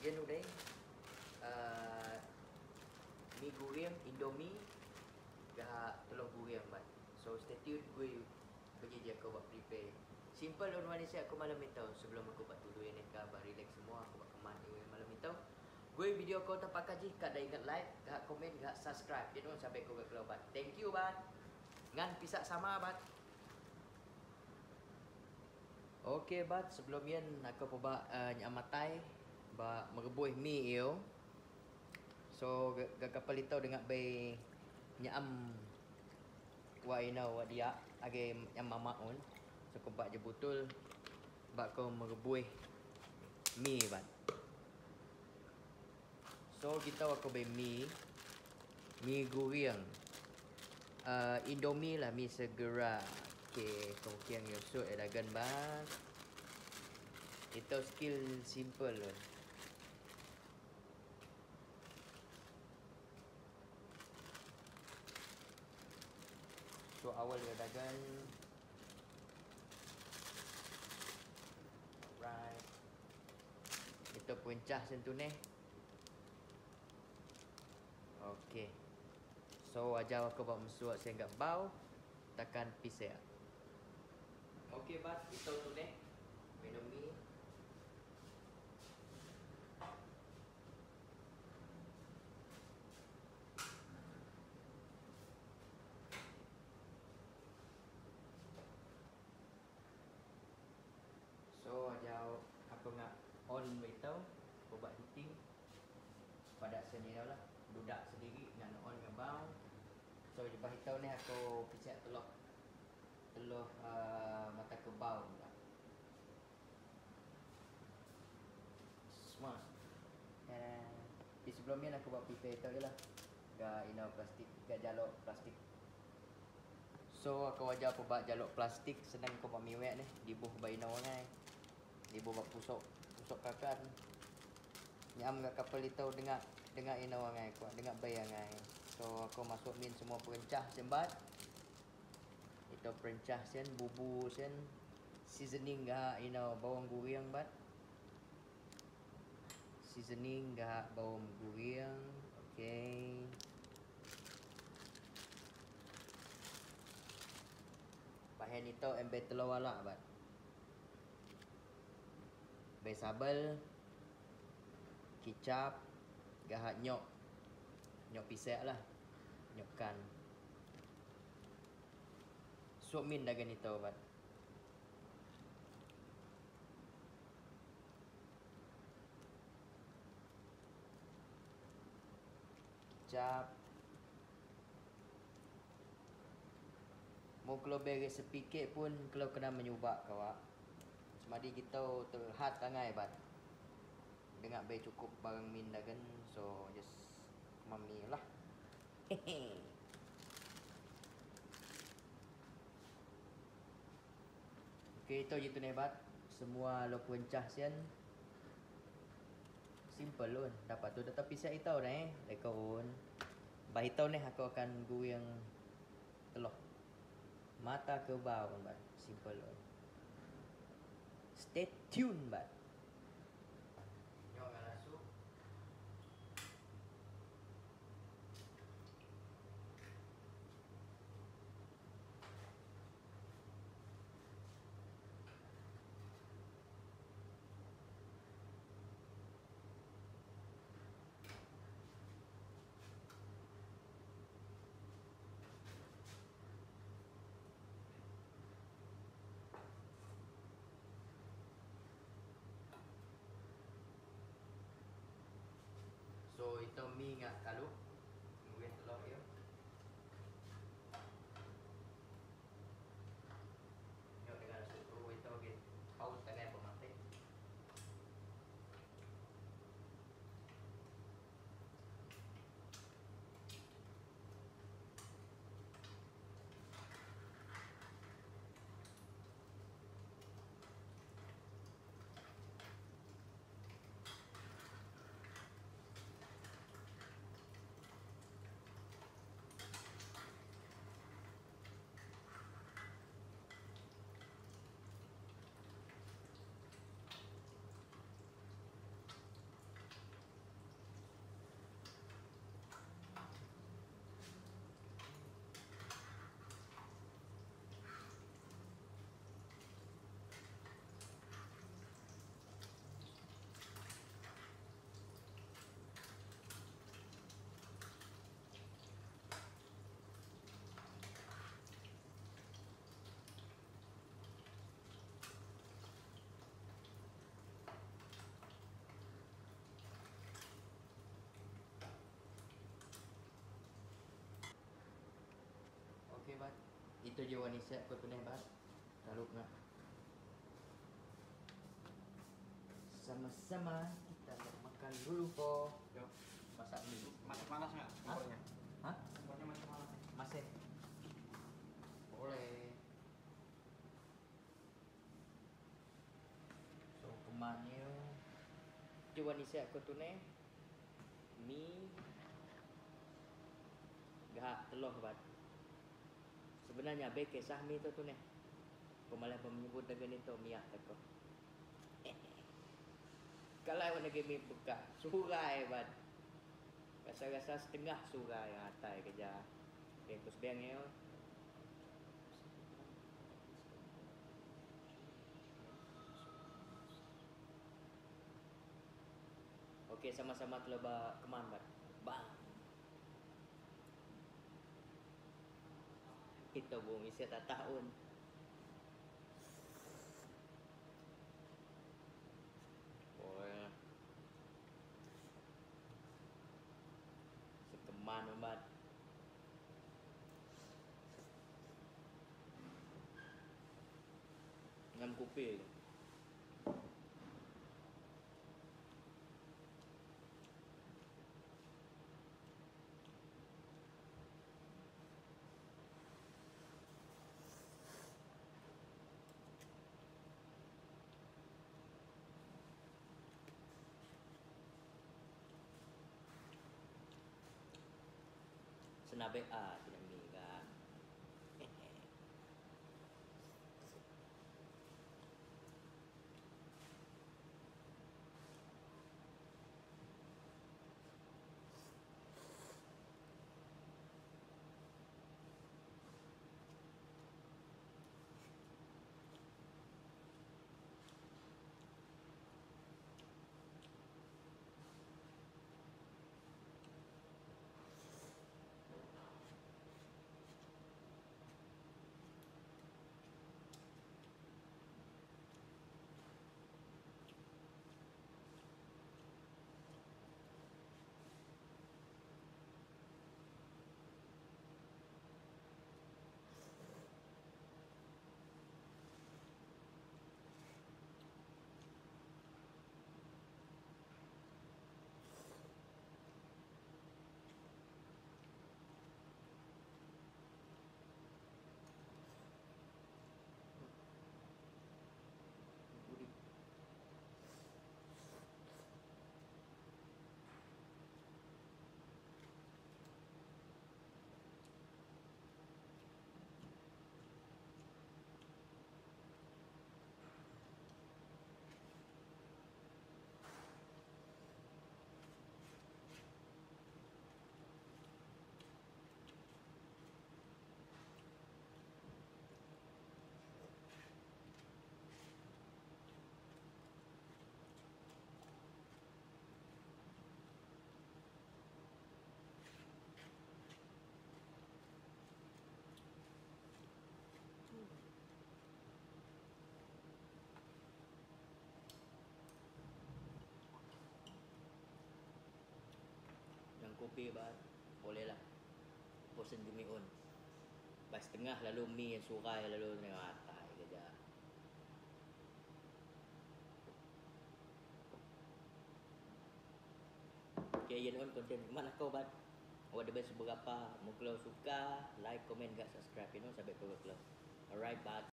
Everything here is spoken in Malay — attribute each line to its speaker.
Speaker 1: Yan udah mi goreng Indomie gak telur goreng bat. So stay tune, gue pergi je aku buat prepare. Simple orang Malaysia aku malam itu sebelum aku buat dulu yang nak buat relax semua aku buat kemat malam itu. Gue video kau terpakai je kat dah ingat like, gak komen, gak subscribe. Jadi sampai kau ke keluar bat. Thank you bat. Ngan pisah sama bat. Okey bat, sebelum yan aku pubak nyamatai ba merebuih mi yo. So kapal itu dengan bay nyam wa ina wa dia age yang mama on. So ko ba je betul ba ko merebuih mi bat. So kita aku bay mi goreng. Indomie lah mi segera. Okey, kau kiang yusuk dagan bang. Itu skill simple loh. So awal dia dagan. Alright. Itu puncah sentuh ni. Okey. So ajar aku buat mesuak sehingga bau takkan pisau. Okey bat, itu tu ni. Minum mi. So ajar apa ngak on itu, buat heating pada sini lah, dudak sendiri dengan on dengan bau. So lepas itu ni aku pisah telur mata kebau pula. Semua. Di sebelum ni aku buat prepare itu je lah. Gak ina plastik, gak jaluk plastik. So aku ajar aku buat jaluk plastik senang aku buat miwek ni. Dibuh baina orang ai. Dibuh buat pusok kakan. Nyam gak kapal itu dengan ina orang ai, kuat dengan bayang ai. So aku masuk min semua perencah sembat. Itu perencah sen, bubu sen, seasoning gak ina bawang goreng bat. Seasoning gak bawang goreng. Okey. Bahan itu ember telur walak bat. Bay sabel, kicap, gahak nyok pisek lah, nyokkan. Sup min dagan itu bat. Kicap. Mau kalau beri sepikit pun kalau kena menyubak kawak. Semadi kita terhad tangai bat. Dengan bay cukup barang min dagan, so just mami lah. Hehe. Okey, itu je tu ni bat. Semua lo pencah sian. Simple lun. Dapat tu tetap pisah hitau dah Lekon. Bah hitau ni aku akan goreng telur. Mata ke bawah bat. Simple lun. Stay tune bat. Nyok langsung. So itu mi ngak kalu. Goreng telur dia. Nyok dengan susu itu gitu. Paus tangan pemati. Itu je wanita aku tu bat. Lalu nak sama-sama kita makan dulu po.
Speaker 2: Yuk.
Speaker 1: Masak dulu.
Speaker 2: Masak panas nggak?
Speaker 1: Hah?
Speaker 2: Kompornya?
Speaker 1: Hah?
Speaker 2: Kompornya masak panas.
Speaker 1: Masih. Boleh. So kemannya coba ni saya aku tu mi gak telur bat. Sebenarnya beke sah mi tu Pemalah menyebut dengan itu miak tako. Kalau awak nak mi buka surai bat. Rasa-rasa setengah surai atai kerja. Bengkus bengnya. Okey, sama-sama telah keman bat. Bang. Itu bung isi tak tahun. Oh. Sekeman bat. Ngam kopi. Senabe tidak mi kan. Yang kopi bat. Boleh lah. Bosan jumiun. Pas setengah lalu mi yang surai lalu tengah atai kerja. Okay, yan on konten mana kau bat. Awak ada seberapa? Mau kalau suka, like, komen, gak subscribe, sampai kau close. Alright, bat.